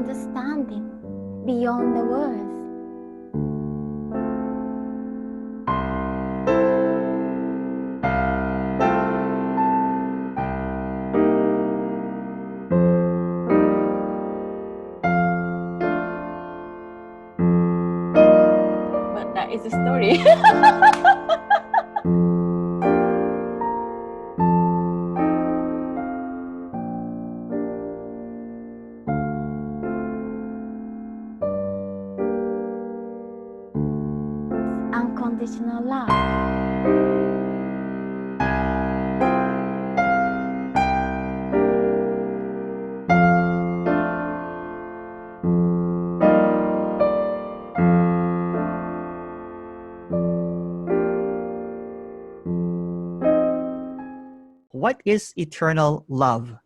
understanding beyond the words. But that is a story. Unconditional love. What is eternal love?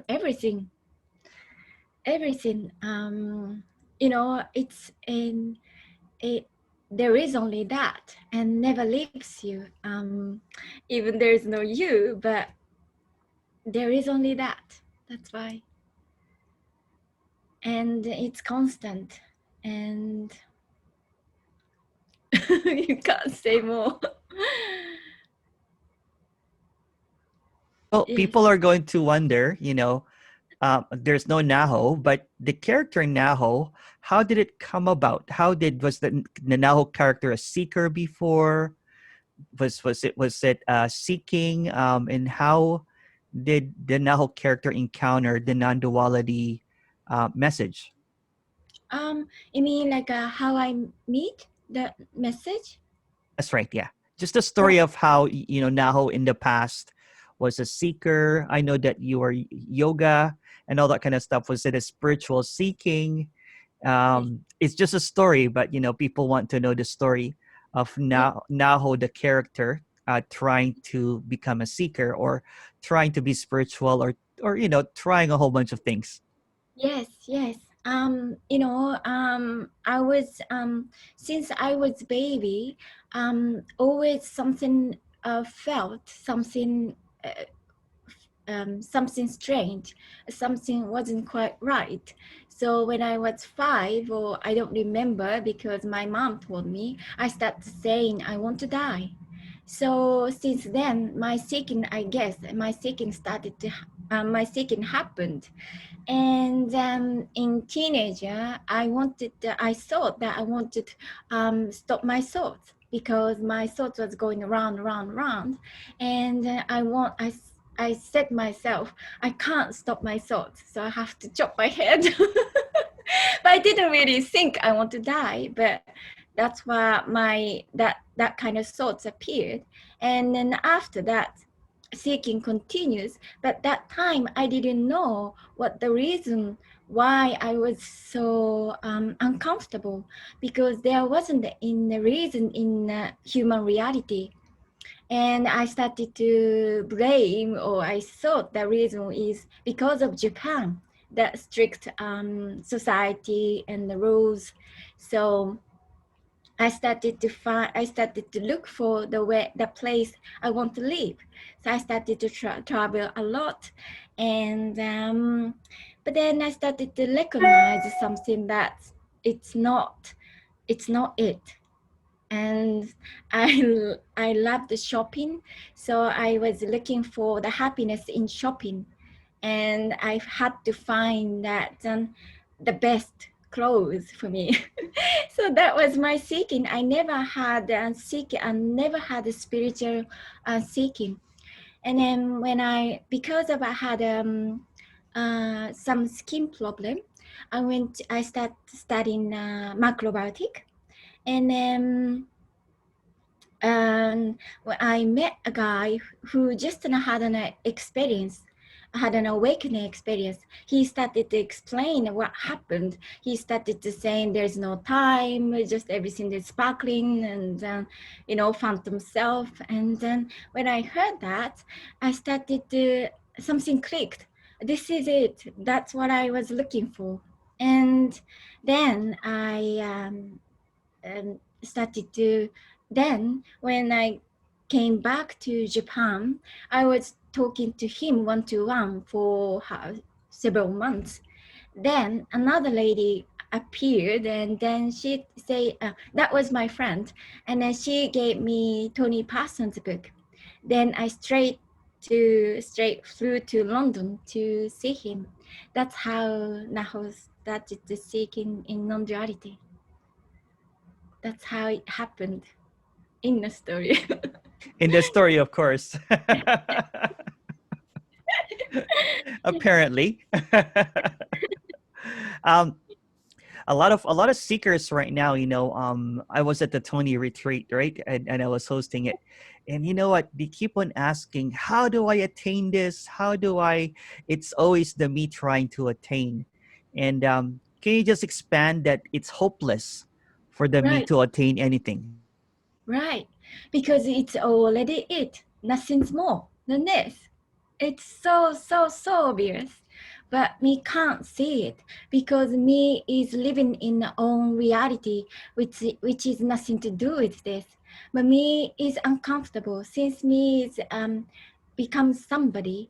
Everything. You know, it's in it. There is only that, and never leaves you. Even there is no you, but there is only that. That's why. And it's constant, and you can't say more. Well, Yes. people are going to wonder, there's no NAHO, but the character NAHO, how did it come about? Was the NAHO character a seeker before? Was it seeking? And how did the NAHO character encounter the non-duality message? You mean like how I meet the message? That's right. Yeah. Just a story of how, NAHO in the past was a seeker. I know that you were yoga and all that kind of stuff. Was it a spiritual seeking? It's just a story, but, people want to know the story of NAHO, the character, trying to become a seeker or trying to be spiritual or, trying a whole bunch of things. Yes. I was since I was baby, always something felt something. Something strange, something wasn't quite right. So when I was 5, or I don't remember because my mom told me, I started saying I want to die. So since then, my seeking happened. And in teenager, I thought that I wanted to stop my thoughts, because my thoughts was going around, and I said myself, I can't stop my thoughts, so I have to chop my head. But I didn't really think I want to die, but that's why that kind of thoughts appeared. And then after that, seeking continues. But that time I didn't know what the reason why I was so uncomfortable, because there wasn't the reason in human reality. And I started to blame, or I thought the reason is because of Japan, the strict society and the rules. So I started to look for the place I want to live. So I started to travel a lot, and but then I started to recognize something that it's not it. And I love the shopping, so I was looking for the happiness in shopping, and I had to find that the best clothes for me. So that was my seeking. I never had a spiritual seeking. And then because I had some skin problem, I started studying macrobiotic. And then when I met a guy who just had an awakening experience. He started to explain what happened. He started to saying there's no time, just everything is sparkling, and phantom self. And then when I heard that, I started to, something clicked. This is it. That's what I was looking for. And then I started to, then when I came back to Japan, I was talking to him one-to-one for several months. Then another lady appeared, and then she say that was my friend, and then she gave me Tony Parsons' book. Then I straight flew to London to see him. That's how Naho started to seek in non-duality. That's how it happened in the story. In the story, of course. Apparently. um, a lot of seekers right now, I was at the Tony retreat, right? And I was hosting it. And you know what? They keep on asking, how do I attain this? How do I? It's always the me trying to attain. And can you just expand that it's hopeless for the me Right, to attain anything? right. Because it's already it. Nothing's more than this. It's so obvious. But me can't see it because me is living in the own reality, which is nothing to do with this. But me is uncomfortable since me is becomes somebody,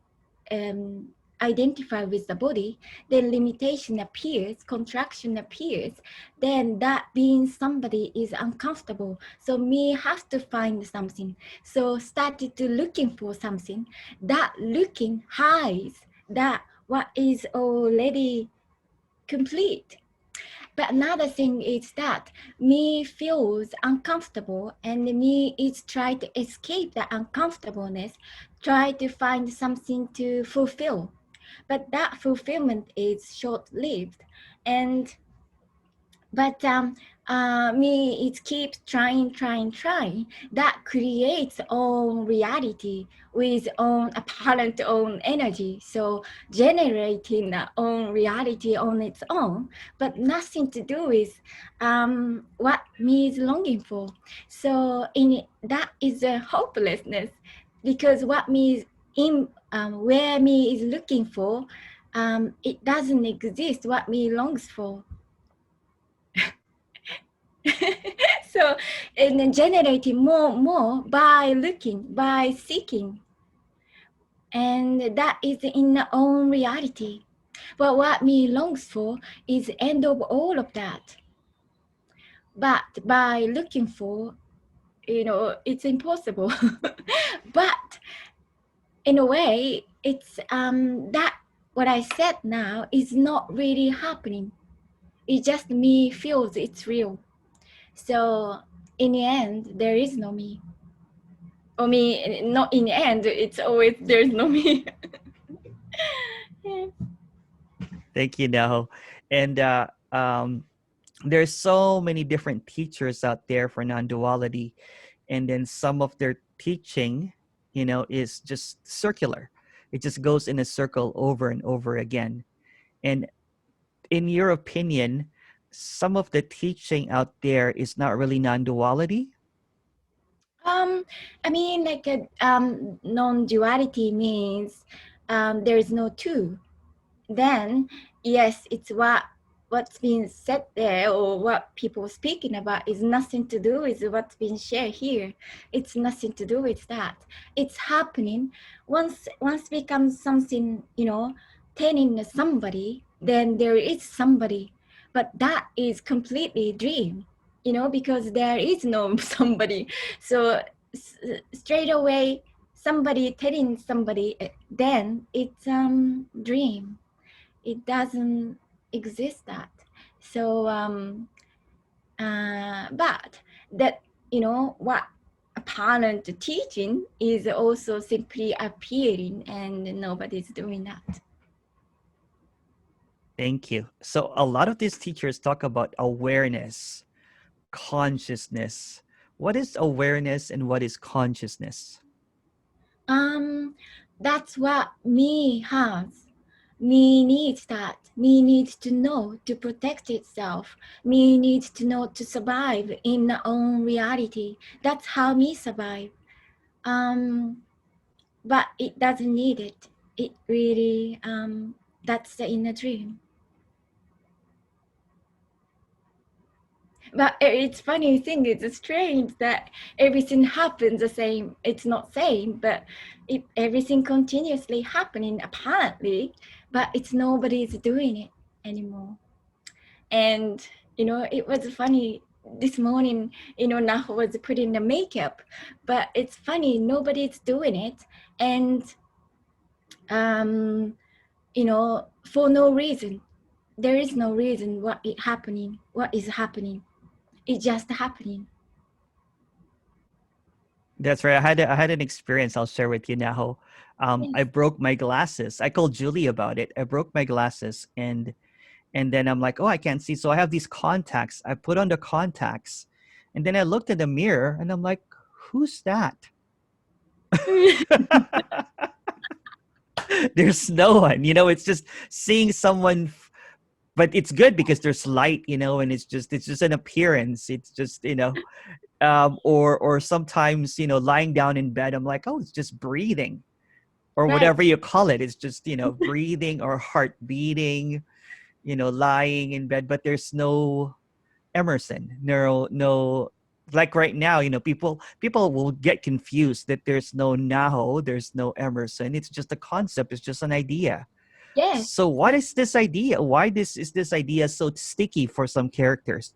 um, identify with the body, then limitation appears, contraction appears, then that being somebody is uncomfortable. So me has to find something. So started to looking for something. That looking hides that what is already complete. But another thing is that me feels uncomfortable and me is try to escape the uncomfortableness, try to find something to fulfill. But that fulfillment is short-lived. And but me it keeps trying. That creates own reality with own apparent own energy, so generating own reality on its own, but nothing to do with what me is longing for. So in that is a hopelessness, because what me is in where me is looking for, it doesn't exist what me longs for. So, and then generating more by looking, by seeking, and that is in our own reality. But what me longs for is the end of all of that. But by looking for, it's impossible. But in a way, it's that what I said now is not really happening. It just me feels it's real. So in the end, there is no me. Or me, not in the end, it's always there's no me. Yeah. Thank you, Naho. And there's so many different teachers out there for non-duality, and then some of their teaching, is just circular. It just goes in a circle over and over again. And in your opinion, some of the teaching out there is not really non-duality? Um, I mean, like non-duality means there is no two. Then yes, it's what's being said there, or what people speaking about is nothing to do with what's being shared here. It's nothing to do with that. It's happening once becomes something, telling somebody, then there is somebody, but that is completely dream, because there is no somebody. So straight away somebody telling somebody, then it's dream. It doesn't exist that. So but that, what apparent teaching is also simply appearing, and nobody's doing that. Thank you. So a lot of these teachers talk about awareness, consciousness. What is awareness and what is consciousness? um that's what me has. Me needs that. Me needs to know to protect itself. Me needs to know to survive in our own reality. That's how me survive. um but it doesn't need it. It really, that's the inner dream. But it's funny thing, it's strange that everything happens the same. It's not same, but everything continuously happening apparently, but it's nobody's doing it. anymore. And it was funny this morning. Naho was putting the makeup, but it's funny, nobody's doing it. And for no reason. There is no reason what is happening. It's just happening. That's right. I had an experience I'll share with you now. I Yes. broke my glasses. I called Julie about it. I broke my glasses, and then I'm like, oh, I can't see. So I have these contacts. I put on the contacts, and then I looked in the mirror, and I'm like, who's that? There's no one. It's just seeing someone. But it's good because there's light, and it's just an appearance. It's just or sometimes lying down in bed, I'm like, oh, it's just breathing, or Right. whatever you call it. It's just breathing or heart beating, lying in bed, but there's no Emerson, no, like right now, people will get confused that there's no Naho, there's no Emerson. It's just a concept, it's just an idea. Yes. So what is this idea? Why is this idea so sticky for some characters?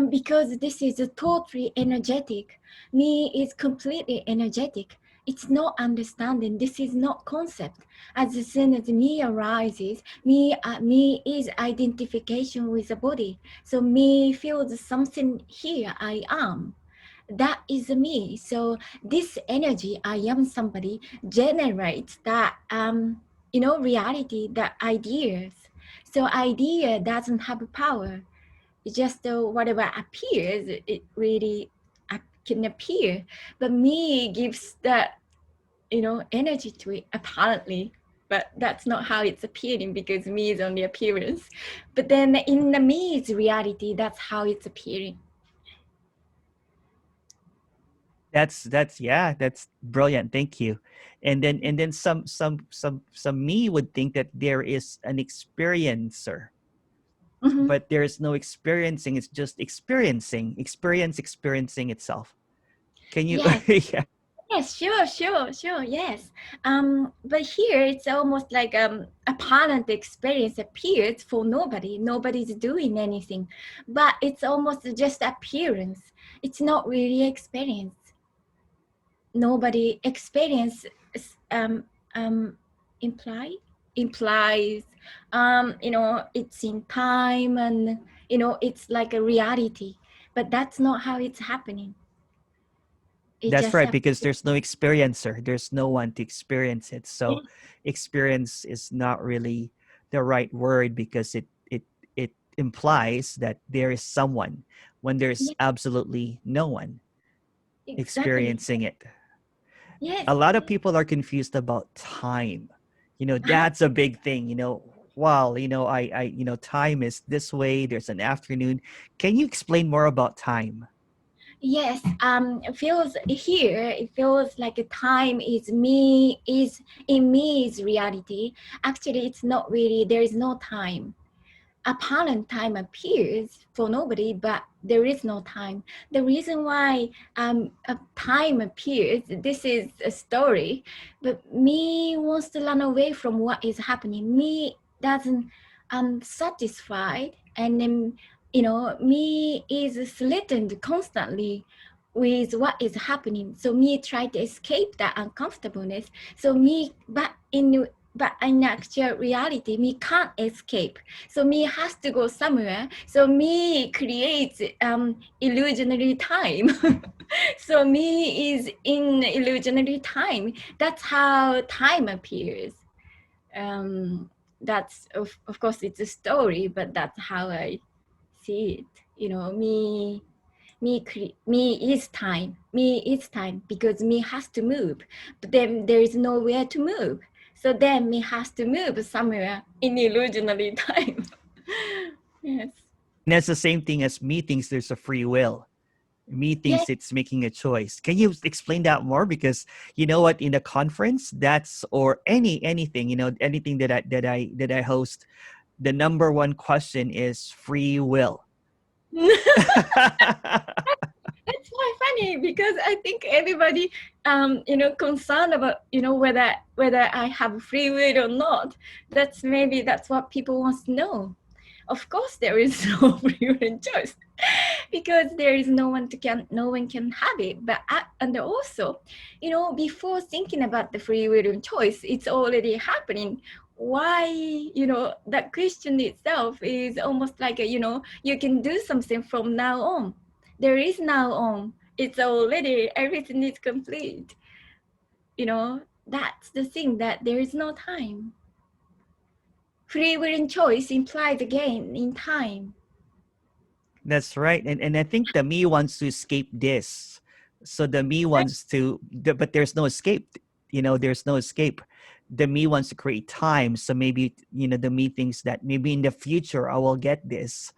Because this is a totally energetic. Me is completely energetic. It's not understanding. This is not concept. As soon as me arises, me is identification with the body. So me feels something here. I am. That is me. So this energy, I am somebody, generates that reality, that ideas. So idea doesn't have power. It's just whatever appears, it really can appear. But me gives that energy to it, apparently. But that's not how it's appearing, because me is only appearance. But then in the me's reality, that's how it's appearing. That's yeah, that's brilliant. Thank you. And then some me would think that there is an experiencer, Mm-hmm. but there's no experiencing. It's just experiencing itself. Can you? Yes. Yeah, Yes, sure, yes. But here it's almost like apparent experience appears for nobody. Nobody's doing anything, but it's almost just appearance. It's not really experience. Nobody experience um um imply implies it's in time, and it's like a reality, but that's not how it's happening. It that's just right. Because there's no experiencer. There's no one to experience it. yeah, So, experience is not really the right word because it implies that there is someone when there's yeah, absolutely no one exactly. experiencing it. Yes. A lot of people are confused about time. That's a big thing. Wow, time is this way. There's an afternoon. Can you explain more about time? Yes, it feels here, it feels like a time is me, is in me is reality. Actually, it's not really, there is no time. Apparent time appears for nobody, but there is no time. The reason why a time appears, this is a story, but me wants to run away from what is happening. Me doesn't satisfied, and then me is threatened constantly with what is happening. So me try to escape that uncomfortableness. So me, but in actual reality, me can't escape. So me has to go somewhere. So me creates illusionary time. So me is in illusionary time. That's how time appears. That's of course it's a story, but that's how I see it. Me is time. Me is time because me has to move, but then there is nowhere to move. So then me has to move somewhere in illusionary time. Yes. And that's the same thing as me thinks there's a free will. Me Yes. thinks it's making a choice. Can you explain that more? Because you know what, in a conference, that's or anything, anything that I host, the number one question is free will. That's my funny because I think everybody, concerned about, whether I have free will or not. That's what people want to know. Of course, there is no free will choice because there is no one can have it. But and also, before thinking about the free will and choice, it's already happening. Why, that question itself is almost like you can do something from now on. There is now on. It's already everything is complete. That's the thing, that there is no time. Free will and choice implies again in time. That's right. And I think the me wants to escape this. So the me wants to, but there's no escape. There's no escape. The me wants to create time. So maybe, the me thinks that maybe in the future I will get this.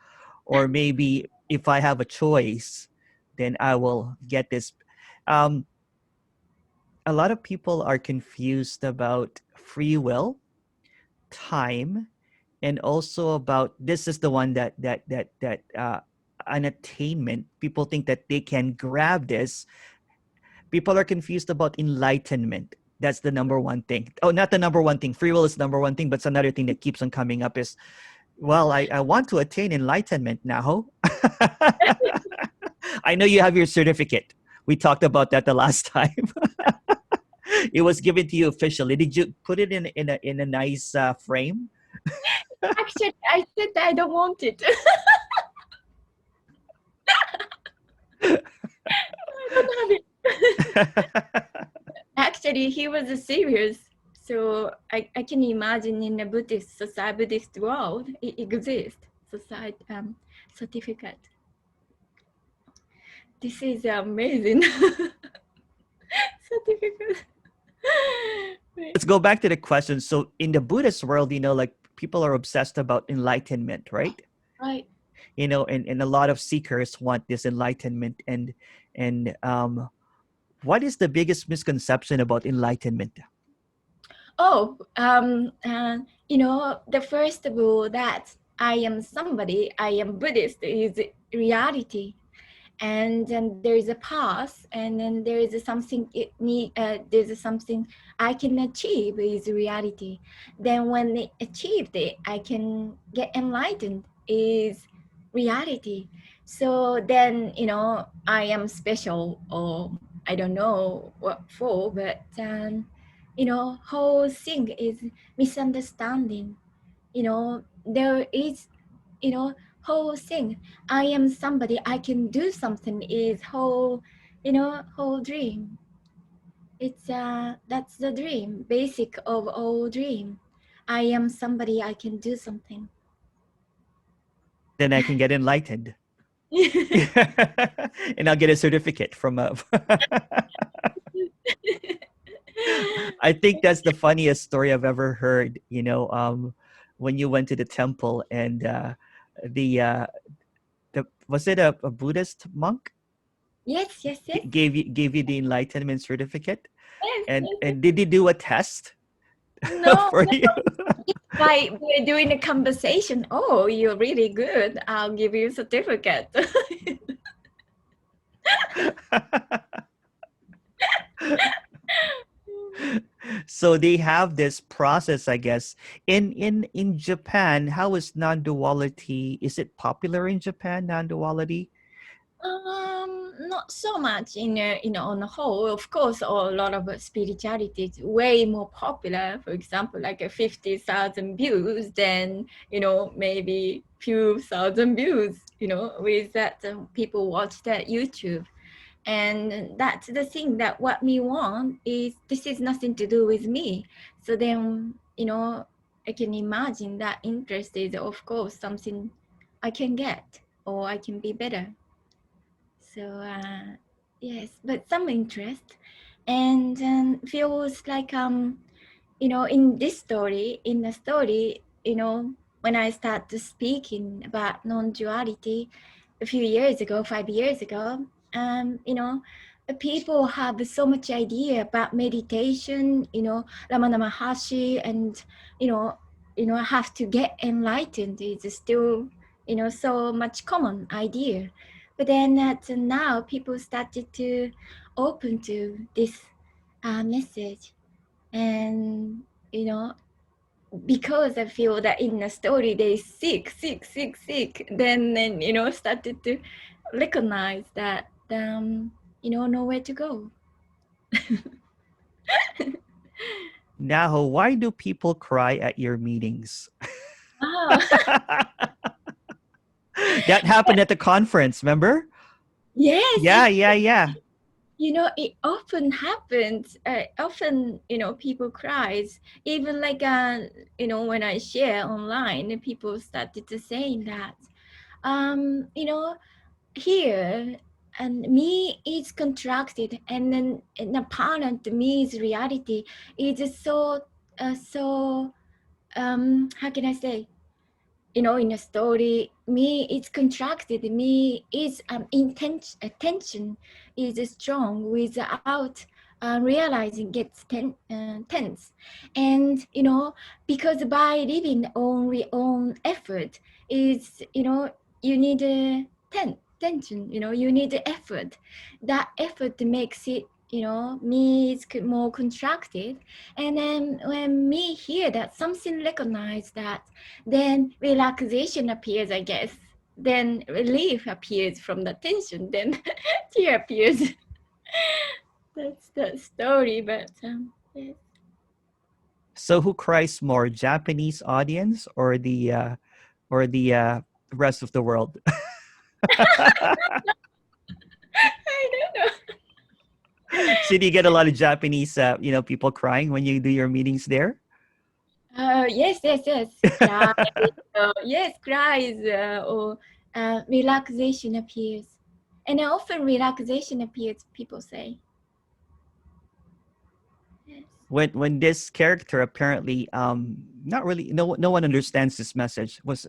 Or maybe if I have a choice, then I will get this. Um, a lot of people are confused about free will, time, and also about this is the one that an attainment. People think that they can grab this. People are confused about enlightenment. That's the number one thing. Oh, not the number one thing. Free will is number one thing, but it's another thing that keeps on coming up is, well, I want to attain enlightenment now. I know you have your certificate. We talked about that the last time. It was given to you officially. Did you put it in a nice frame? Actually, I said I don't want it. I don't have it. Actually, he was serious. So I can imagine in a Buddhist society, Buddhist world, it exists. Society certificate. This is amazing. Certificate. Let's go back to the question. So in the Buddhist world, like people are obsessed about enlightenment, right? Right. And a lot of seekers want this enlightenment. And what is the biggest misconception about enlightenment? Oh, the first rule that I am somebody, I am Buddhist is reality. And then there is a path, and then there is something there's something I can achieve is reality. Then when I achieved it, I can get enlightened is reality. So then I am special, or I don't know what for, but whole thing is misunderstanding. There is whole thing, I am somebody, I can do something is whole dream. It's that's the dream, basic of all dream. I am somebody, I can do something. Then I can get enlightened. And I'll get a certificate from a I think that's the funniest story I've ever heard. When you went to the temple and the was it a Buddhist monk Yes, yes, yes, gave you the enlightenment certificate, yes, and yes. and did he do a test No, for no, you? by we're doing a conversation. Oh, you're really good, I'll give you a certificate. So they have this process, I guess. In Japan, how is non-duality? Is it popular in Japan, non-duality? Not so much on the whole. Of course, a lot of spirituality is way more popular. For example, like a 50,000 views, then maybe few thousand views. With that, people watch that YouTube, and that's the thing that what we want is this is nothing to do with me. So then I can imagine that interest is of course something I can get or I can be better. So yes, but some interest, and feels like in this story, in the story, when I started speaking about non-duality a few years ago, 5 years ago, people have so much idea about meditation, Ramana Maharshi, and have to get enlightened is still so much common idea. But then now people started to open to this message, and because I feel that in the story they sick, then started to recognize that nowhere to go. Naho, why do people cry at your meetings? Oh, That happened at the conference, remember? yes, Yeah. it often happens. Often, people cries. Even like, when I share online, people started to saying that, um, you know, here and me is contracted, and then an apparent me's reality is so how can I say, in a story, me is contracted, me is attention is strong without realizing gets tense. And because by living on your own effort is, you need a tension, you need the effort. That effort makes it, me is more contracted. And then when me hear that something recognize that, then relaxation appears, I guess. Then relief appears from the tension. Then tear appears. That's the story, but yes. So who cries more, Japanese audience or the rest of the world? I don't know. So do you get a lot of Japanese people crying when you do your meetings there? Yes. Cry. Yes, cries or relaxation appears. And often relaxation appears, people say. Yes. When this character apparently not really, no one understands this message, was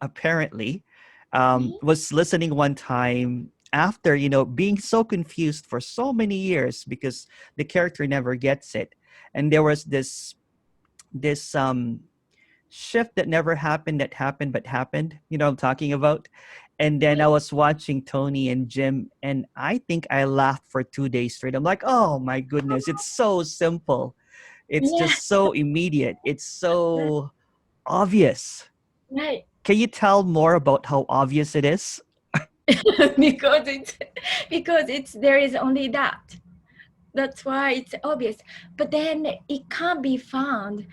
apparently Mhm. was listening one time after being so confused for so many years because the character never gets it, and there was this shift that never happened, that happened but happened, I'm talking about. And then I Right. was watching Tony and Jim, and I think I laughed for 2 days straight. I'm like, oh my goodness, it's so simple, it's Yeah, just so immediate, it's so obvious. right. Can you tell more about how obvious it is? because it's there is only that. That's why it's obvious. But then it can't be found.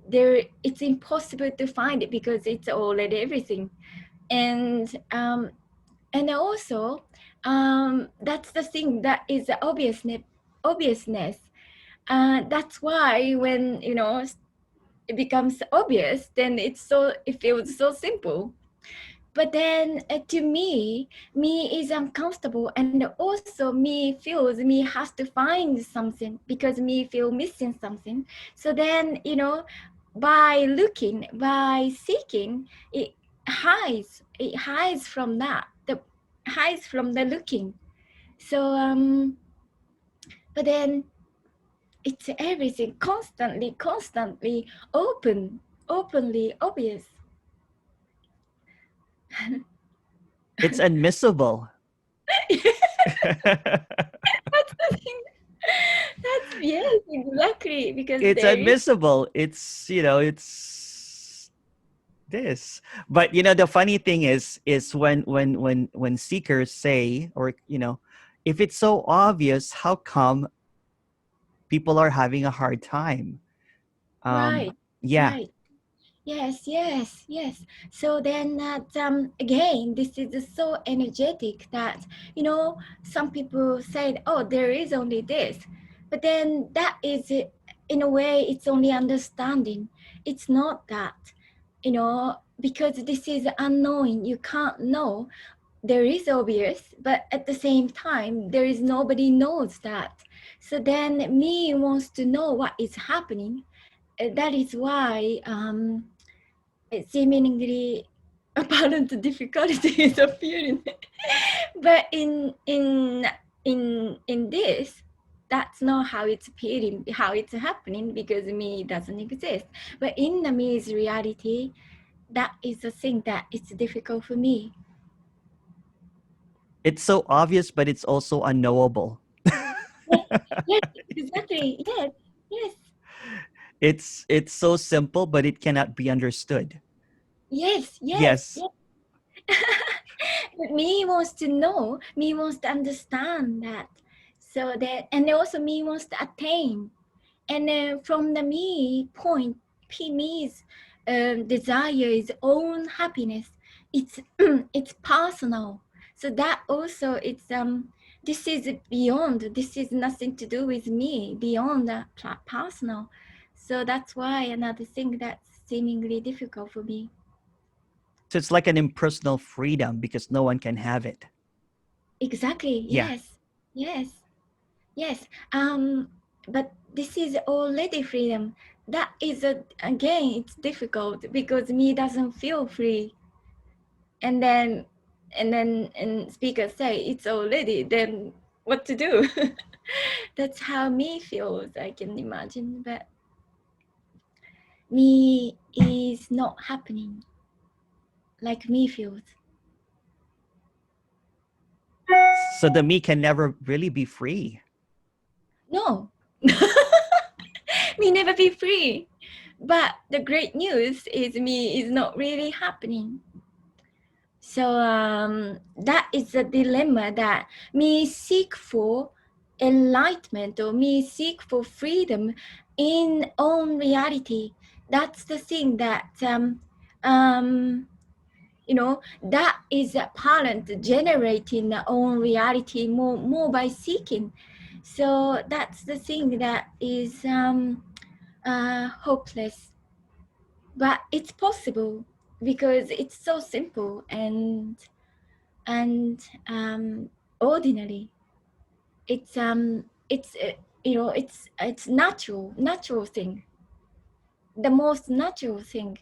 There, it's impossible to find it because it's already everything. And also, that's the thing that is the obviousness. That's why when it becomes obvious, then it feels so simple. But then to me is uncomfortable, and also me feels me has to find something because me feel missing something. So then by looking, by seeking, it hides from that, the hides from the looking. So but then it's everything constantly openly obvious. It's unmissable. That's the thing. That's yes, exactly. Because It's there is unmissable. It's this. But the funny thing is when seekers say, or if it's so obvious, how come people are having a hard time? right, Yeah. right. Yes. So then that again, this is so energetic that some people said, "Oh, there is only this," but then that is in a way it's only understanding. It's not that, because this is unknowing. You can't know. There is obvious, but at the same time, there is nobody knows that. So then, me wants to know what is happening. That is why. Seemingly apparent difficulty is appearing. But in this, that's not how it's appearing, how it's happening, because me doesn't exist. But in the me's reality, that is the thing that it's difficult for me. It's so obvious, but it's also unknowable. Yes, yes, exactly. Yes, yes, It's so simple, but it cannot be understood. yes, yes, Yes. yes. But me wants to know, me wants to understand that. So that, and also me wants to attain. And from the me point, me's desire is own happiness. It's it's personal. So that also it's this is beyond. This is nothing to do with me beyond the personal. So that's why another thing that's seemingly difficult for me. So it's like an impersonal freedom because no one can have it. Exactly. Yeah. Yes. Yes. Yes. But this is already freedom. That is again, it's difficult because me doesn't feel free. And then, and speakers say it's already. Then what to do? That's how me feels. I can imagine, but me is not happening like me feels. So the me can never really be free. No, me never be free. But the great news is me is not really happening. So that is a dilemma that me seek for enlightenment or me seek for freedom in own reality. That's the thing that that is apparent generating the own reality more by seeking. So that's the thing that is hopeless, but it's possible because it's so simple and ordinary. It's natural thing, the most natural thing.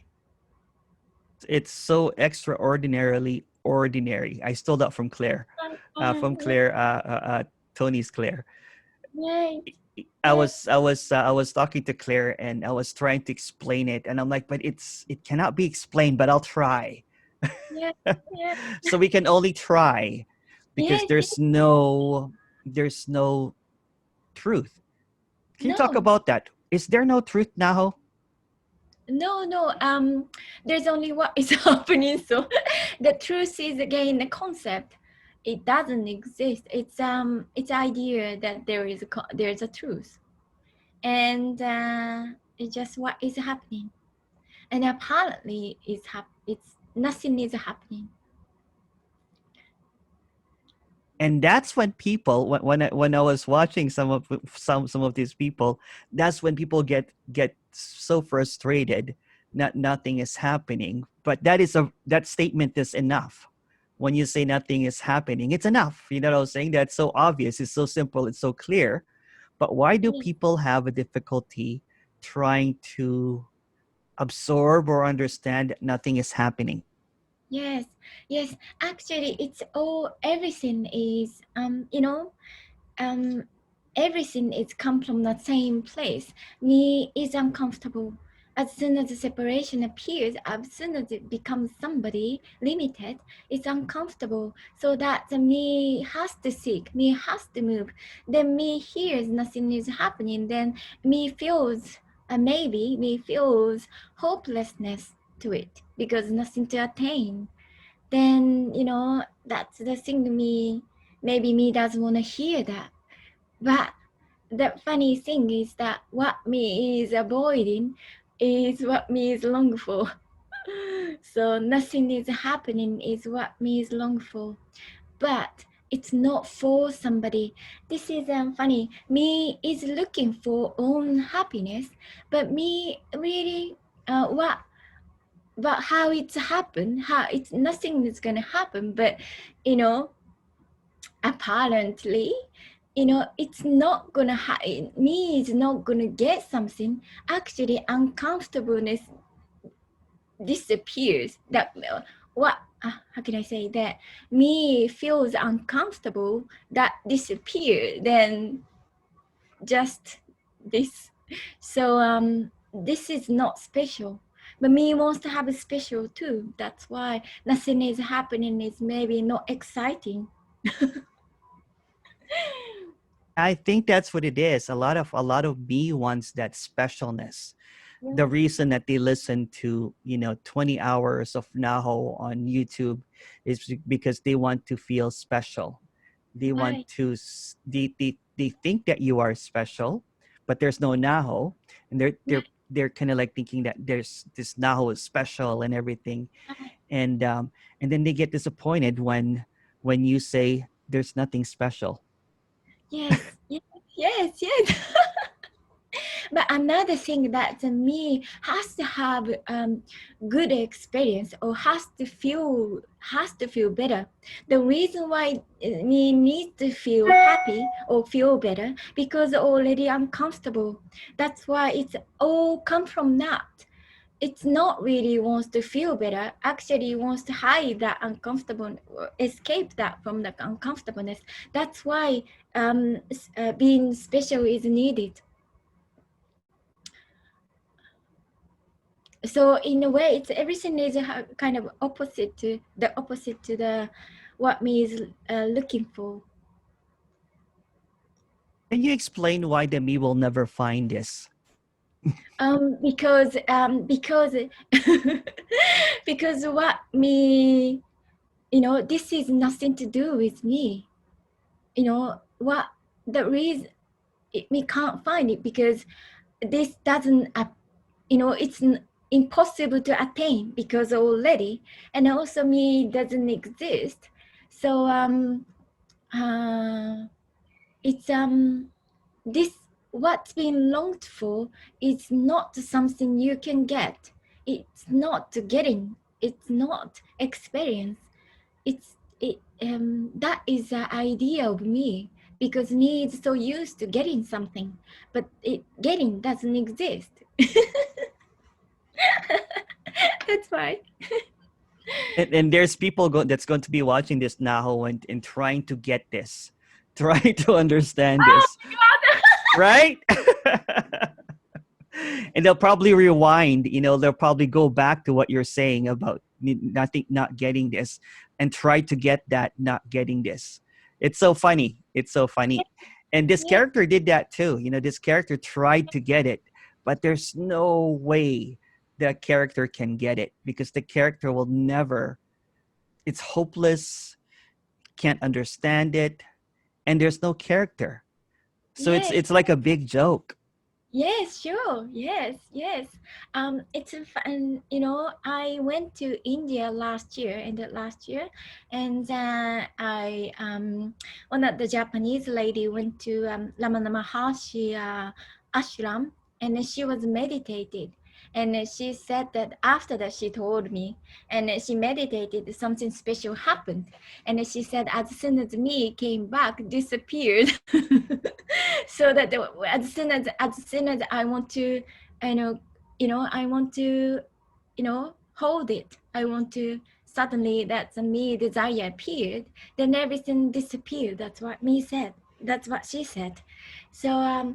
It's so extraordinarily ordinary. I stole that from Claire, from Claire, Tony's Claire. Right. I Yeah, was I was I was talking to Claire and I was trying to explain it, and I'm like, but it cannot be explained, but I'll try. yeah, yeah, So we can only try because yes, yes. there's no truth. Can you talk No, about that? Is there no truth, Naho? no. There's only what is happening. So, the truth is again a concept. It doesn't exist. It's idea that there's a truth, and it's just what is happening. And apparently it's nothing is happening. And that's when people when I was watching some of these people, that's when people get so frustrated that nothing is happening. But that statement is enough. When you say nothing is happening, it's enough. You know what I'm saying? That's so obvious, it's so simple, it's so clear. But why do people have a difficulty trying to absorb or understand that nothing is happening? Yes, yes, actually it's all everything is um everything is come from the same place. Me is uncomfortable. As soon as the separation appears, as soon as it becomes somebody limited, it's uncomfortable. So that the me has to seek, me has to move. Then me hears nothing is happening. Then me feels maybe me feels hopelessness to it because nothing to attain. Then that's the thing to me. Maybe me doesn't want to hear that, but the funny thing is that what me is avoiding is what me is long for. So nothing is happening is what me is long for, but it's not for somebody. This is funny. Me is looking for own happiness, but me really what but how it's happened, how it's nothing is gonna happen, but you know apparently it's not gonna me is not gonna get something. Actually uncomfortableness disappears. That what how can I say that me feels uncomfortable, that disappear, then just this. So this is not special, but me wants to have a special too. That's why nothing is happening is maybe not exciting. I think that's what it is. A lot of me wants that specialness. The Yes, reason that they listen to 20 hours of Naho on YouTube is because they want to feel special. They want right. to they think that you are special, but there's no Naho, and Yeah, they're kind of like thinking that there's this Naho is special and everything, right. and then they get disappointed when you say there's nothing special. Yes, yes, yes, yes. But another thing that me has to have good experience or has to feel better. The reason why me needs to feel happy or feel better because already uncomfortable. That's why it's all come from that. It's not really wants to feel better. Actually, wants to hide that uncomfortable, escape that from the uncomfortableness. That's why being special is needed. So in a way it's everything is kind of opposite to the what me is looking for. Can you explain why the me will never find this? Because because what me, this is nothing to do with me. What the reason me can't find it because this doesn't it's impossible to attain because already, and also me doesn't exist. So uh, it's this what's been longed for is not something you can get. It's not getting. It's not experience. That is the idea of me because me is so used to getting something, but getting doesn't exist. That's why. And there's people that's going to be watching this now and trying to get this, trying to understand this, right? And they'll probably rewind, they'll probably go back to what you're saying about nothing, not getting this, and try to get that, not getting this. It's so funny. It's so funny. And this Yeah, character did that too. This character tried to get it, but there's no way the character can get it because the character will never, it's hopeless, can't understand it, and there's no character. So it's yes, it's like a big joke. yes, sure, yes, yes. It's a fun. I went to India last year, ended last year, and I one of the Japanese lady went to Ramana Maharshi ashram, and she was meditated. And she said that after that she told me, and she meditated, something special happened. And she said as soon as me came back, disappeared. So that as soon as I want to, I want to, hold it. I want to. Suddenly, that's a me desire appeared. Then everything disappeared. That's what me said. That's what she said. So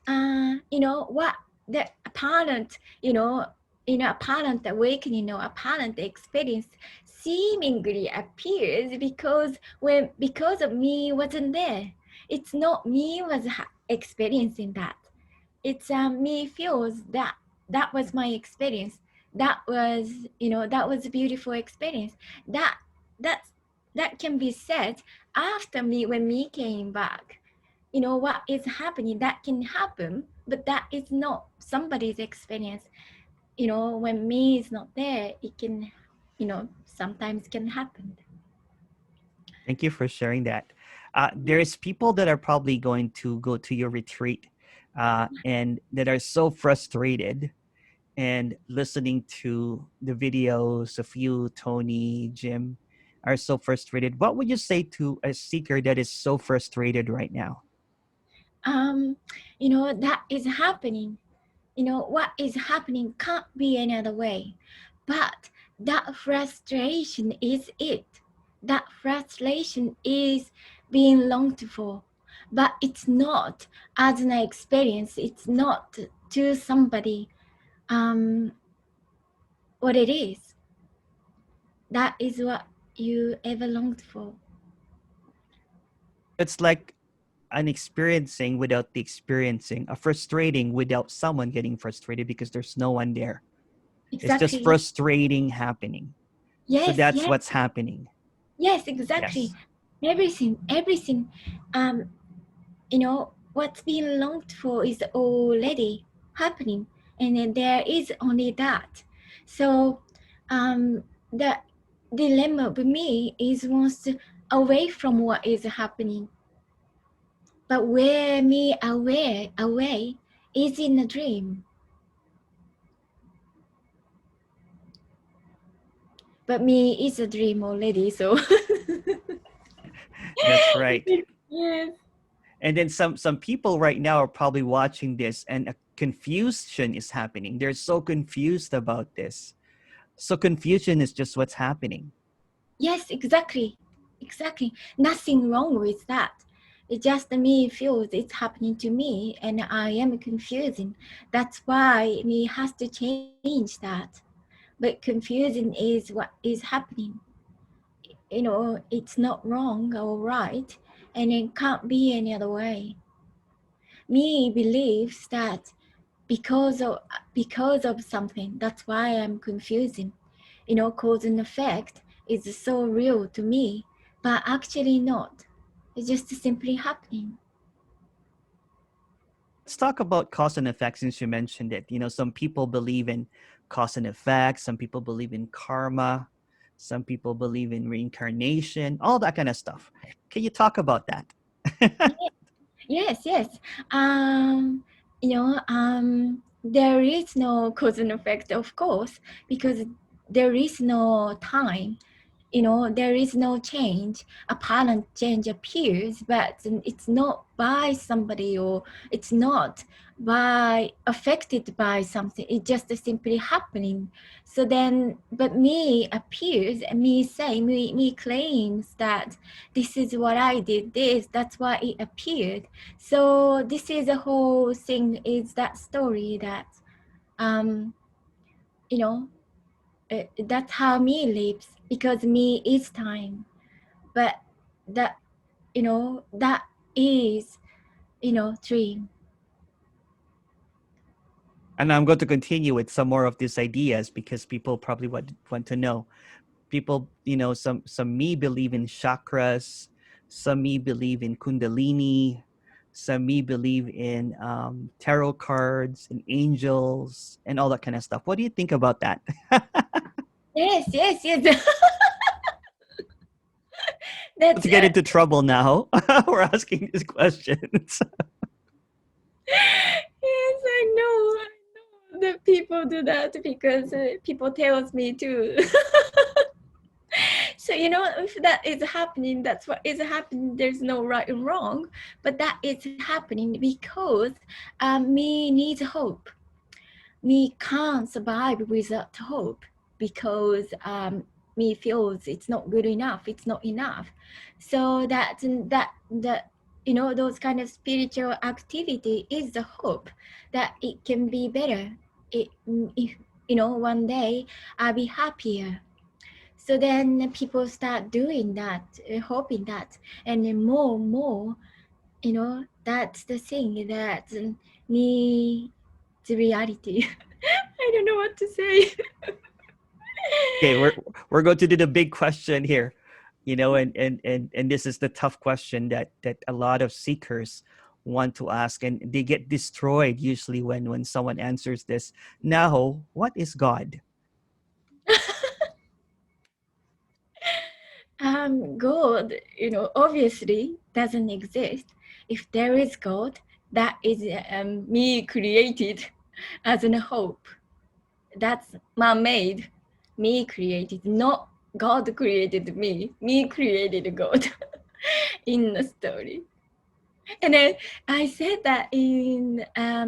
what the apparent, apparent awakening or apparent experience seemingly appears because of me wasn't there. It's not me was experiencing that. It's me feels that that was my experience. That was a beautiful experience. That that can be said after me when me came back. What is happening, that can happen, but that is not somebody's experience. When me is not there, it can, sometimes can happen. Thank you for sharing that. There's people that are probably going to go to your retreat and that are so frustrated and listening to the videos of you, Tony, Jim, are so frustrated. What would you say to a seeker that is so frustrated right now? um that is happening. What is happening can't be any other way, but that frustration is it. That frustration is being longed for, but it's not as an experience. It's not to somebody um what it is. That is what you ever longed for. It's like an experiencing without the experiencing, a frustrating without someone getting frustrated because there's no one there. It's just Exactly. frustrating happening. So Yes, that's yes, what's happening. yes, exactly. Yes. Everything. Um, what's being longed for is already happening, and then there is only that. So, the dilemma with me is wants to away from what is happening, but where me away is in a dream. But me is a dream already, so That's right. yes. And then some people right now are probably watching this and a confusion is happening. They're so confused about this. So confusion is just what's happening. Yes, exactly. Exactly. Nothing wrong with that. It just me feels it's happening to me and I am confusing. That's why me has to change that. But confusing is what is happening. It's not wrong or right, and it can't be any other way. Me believes that because of because of something, that's why I'm confusing. Cause and effect is so real to me, but actually not. It's just simply happening. Let's talk about cause and effect since you mentioned it. Some people believe in cause and effect, some people believe in karma, some people believe in reincarnation, all that kind of stuff. Can you talk about that? Yes, yes. There is no cause and effect, of course, because there is no time. There is no change. Apparent change appears, but it's not by somebody, or it's not by affected by something. It's just simply happening. So then, but me appears, and me claims that this is what I did, that's why it appeared. So this is a whole thing, is that story that, um, you know, that's how me lives, because me is time. But that, that is, dream. And I'm going to continue with some more of these ideas because people probably want to know. People, some me believe in chakras, some me believe in kundalini, some me believe in tarot cards and angels and all that kind of stuff. What do you think about that? Yes, yes, yes. That's To get into trouble now, we're asking these questions. yes, I know that people do that because people tells me too. So if that is happening, that's what is happening. There's no right and wrong, but that is happening because me needs hope. Me can't survive without hope, because me feels it's not good enough, it's not enough. So that those kind of spiritual activity is the hope that it can be better. If one day I'll be happier. So then people start doing that, hoping that, and then more, that's the thing that needs reality. I don't know what to say. Okay, we're going to do the big question here, and this is the tough question that a lot of seekers want to ask, and they get destroyed usually when someone answers this. Now, what is God? God, obviously doesn't exist. If there is God, that is me created as a hope. That's man-made. Me created, not God created me. Me created God in the story. And then I said that in a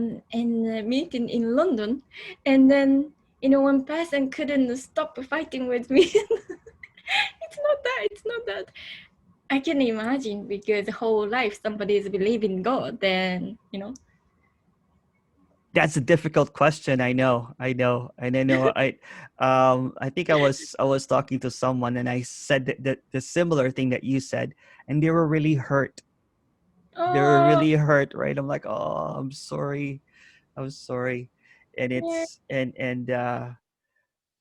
meeting in London, and then one person couldn't stop fighting with me. It's not that. I can imagine, because whole life somebody is believing God, then That's a difficult question. And I know. I think I was talking to someone, and I said that the similar thing that you said, and they were really hurt. They were Oh, really hurt, right? I'm like, oh, I'm sorry. I'm sorry. And yeah,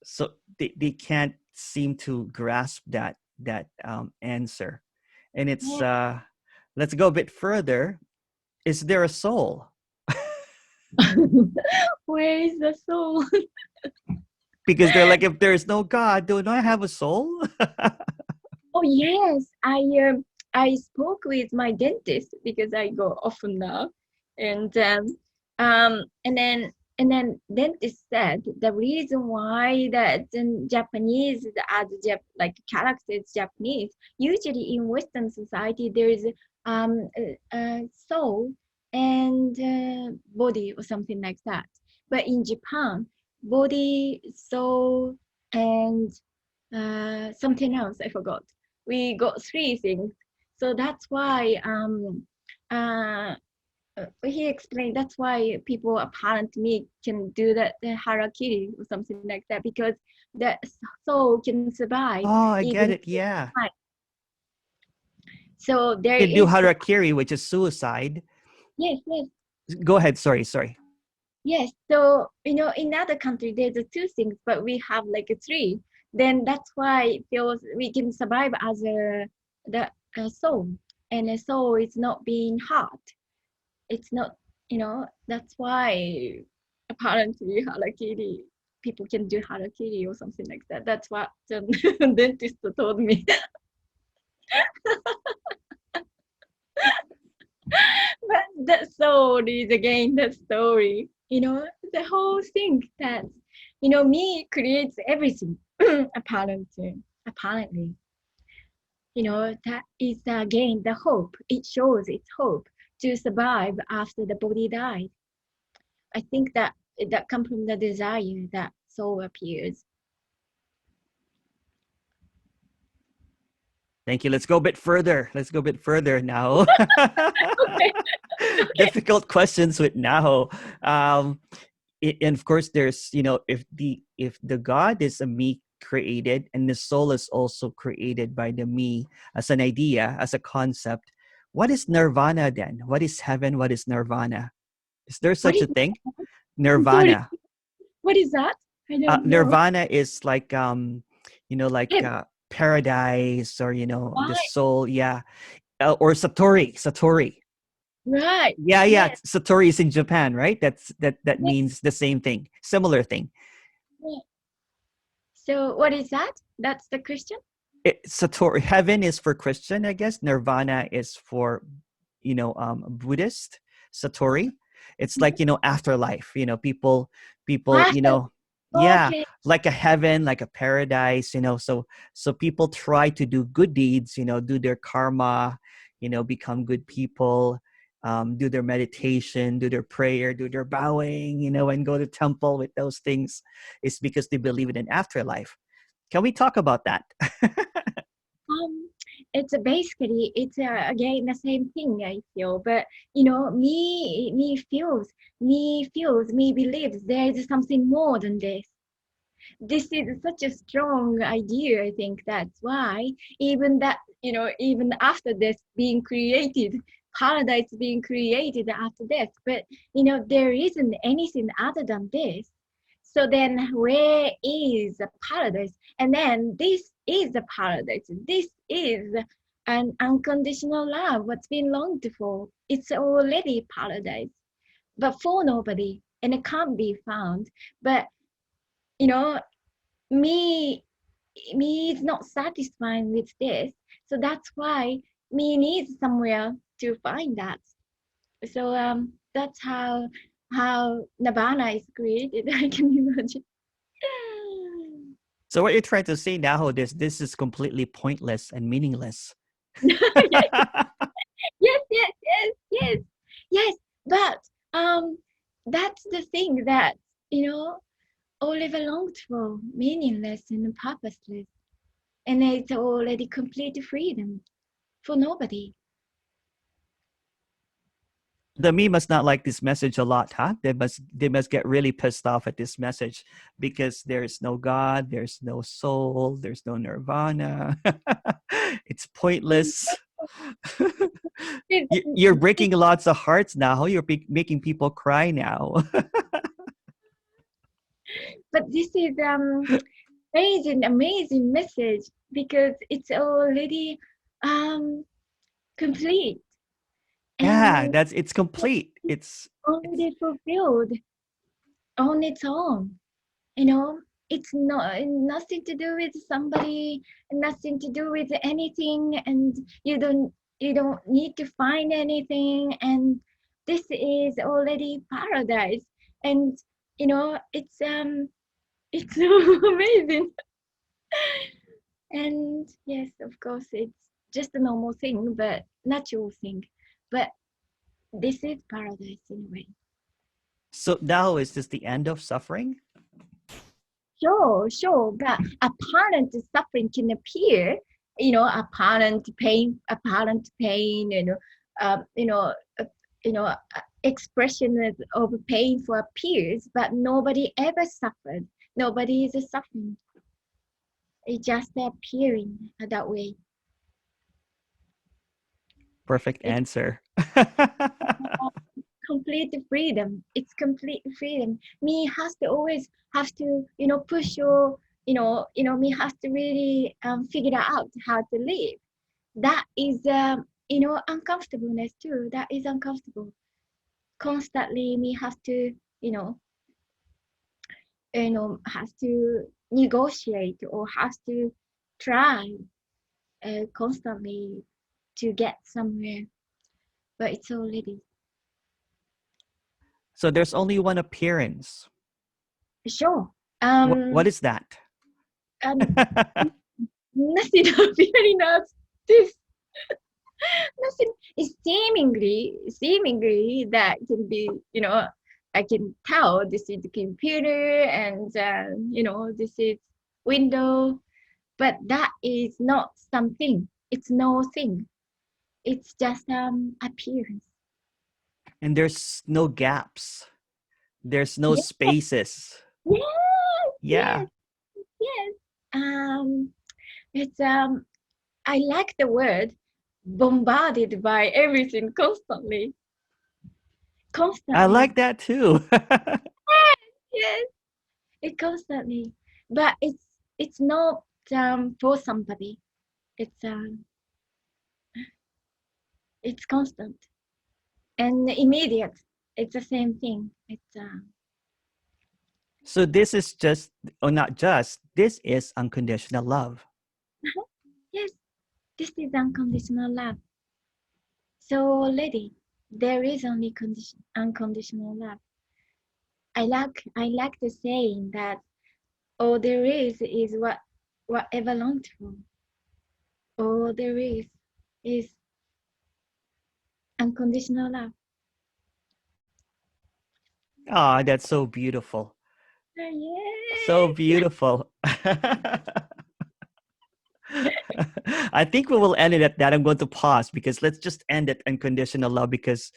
so they can't seem to grasp that answer. And it's yeah. let's go a bit further. Is there a soul? Where is the soul? Because they're like, if there's no God, don't I have a soul? Oh yes, I spoke with my dentist because I go often now, and and then dentist said the reason why that in Japanese as like characters Japanese usually in Western society there is soul and body or something like that, but in Japan body soul and something else I forgot. We got three things. So that's why uh, he explained that's why people apparently can do that the harakiri or something like that because the soul can survive Oh, I even get it. Yeah. time. So there You can do is harakiri, which is suicide. yes. Go ahead. Sorry. Yes, so in other country there's a two things, but we have like a three. Then that's why it feels we can survive as a soul, and a soul is not being hurt. It's not, that's why apparently harakiri people can do harakiri or something like that. That's what the dentist told me. But that soul is again the story. The whole thing that me creates everything. Apparently, that is again the hope. It shows its hope to survive after the body died. I think that comes from the desire that soul appears. Thank you. Let's go a bit further. Let's go a bit further now. Okay. Difficult questions with Naho. And of course, there's if the God is a me created and the soul is also created by the me as an idea, as a concept, what is nirvana then? What is heaven? What is nirvana? Is there What such is a thing? I'm sorry. Nirvana. What is that? I don't know. Nirvana is like like Yeah, paradise, or the right, soul, yeah. Or satori. right. Yeah, Yes, satori is in Japan, right? That yes, means the same thing, similar thing. yes. So what is that? That's the question? Satori, heaven is for Christian, I guess. Nirvana is for Buddhist. Satori, it's like Mhm. afterlife. People After, yeah, okay. like a heaven, like a paradise. So people try to do good deeds. Do their karma. Become good people. Do their meditation, do their prayer, do their bowing. And go to temple with those things. It's because they believe in an afterlife. Can we talk about that? Um, it's basically it's again the same thing I feel, but me believes there is something more than this. This is such a strong idea. I think that's why even after this being created, paradise being created after death, but there isn't anything other than this. So then where is the paradise? And then this is the paradise. This is an unconditional love, what's been longed for. It's already paradise, but for nobody, and it can't be found. But you know, me me is not satisfied with this, so that's why me needs somewhere to find that. So that's how nirvana is created. I can imagine. So what you're trying to say now is this is completely pointless and meaningless. Yes, yes. Yes, but that's the thing that you know all ever longed for, meaningless and purposeless, and it's already complete freedom for nobody. The me must not like this message a lot, huh? They must get really pissed off at this message because there's no God, there's no soul, there's no nirvana. It's pointless. You're breaking lots of hearts now. You're making people cry now. But this is amazing message because it's already um complete Yeah, and it's complete. It's already fulfilled on its own. You know, it's not nothing to do with somebody, nothing to do with anything, and you don't need to find anything, and this is already paradise. And it's so amazing. And yes, of course, it's just a normal thing, but natural thing. But this is paradise in a way. so now is this the end of suffering? Sure, but apparent suffering can appear, apparent pain, uh, you know, uh, expression of pain for appears, but nobody ever suffered. Nobody is suffering. It's just appearing that way. Perfect It's answer. complete freedom. It's complete freedom. Me has to always have to, push your, me has to really figure out how to live. That is, uncomfortableness too. That is uncomfortable. Constantly, me has to, has to negotiate or has to try constantly to get somewhere. But it's already So there's only one appearance. sure. What is that? Um, nothing appearing as this. Nothing is seemingly that can be, I can tell this is the computer and, this is window, but that is not something. It's no thing. It's just appearance. And there's no gaps. There's no Yes, spaces. yes, Yeah. yes, yes. It's I like the word bombarded by everything constantly, I constantly. like that too. Yes, it constantly, but it's not for somebody. It's um it's constant and immediate. It's the same thing. It's So this is just, or not just, this is unconditional love. yes, this is unconditional love. So, lady, there is only unconditional love. I like the saying that all there is whatever longs for. All there is unconditional love. Ah, that's so beautiful. So Yeah. beautiful. I think we will end it at that. I'm going to pause because let's just end it unconditional love because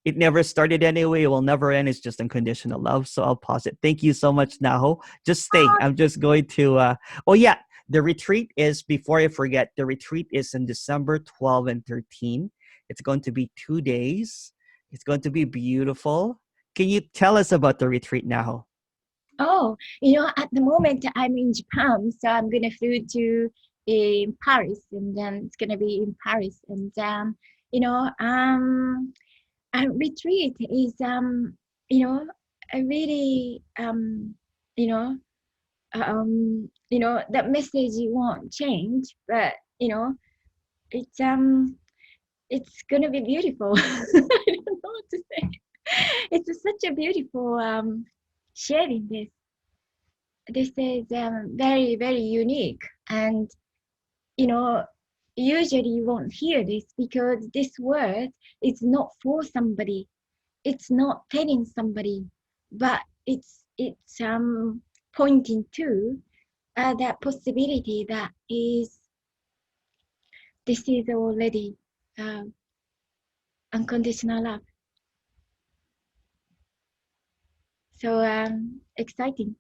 it never started anyway. It will never end. It's just unconditional love. So I'll pause it. Thank you so much, Naho. Just stay. I'm just going to. Oh yeah, the retreat is, before I forget. The retreat is in December 12 and 13. It's going to be 2 days. It's going to be beautiful. Can you tell us about the retreat, Naho? Oh, at the moment I'm in Japan, so I'm gonna fly to Paris, and then it's gonna be in Paris, and you know, a retreat is a really you know, that message you won't change, but it's it's gonna be beautiful. I don't know what to say. It's such a beautiful sharing this. This is very, very unique. And, you know, usually you won't hear this because this word is not for somebody. It's not telling somebody, but it's pointing to that possibility that is this is already uh, unconditional love. So exciting.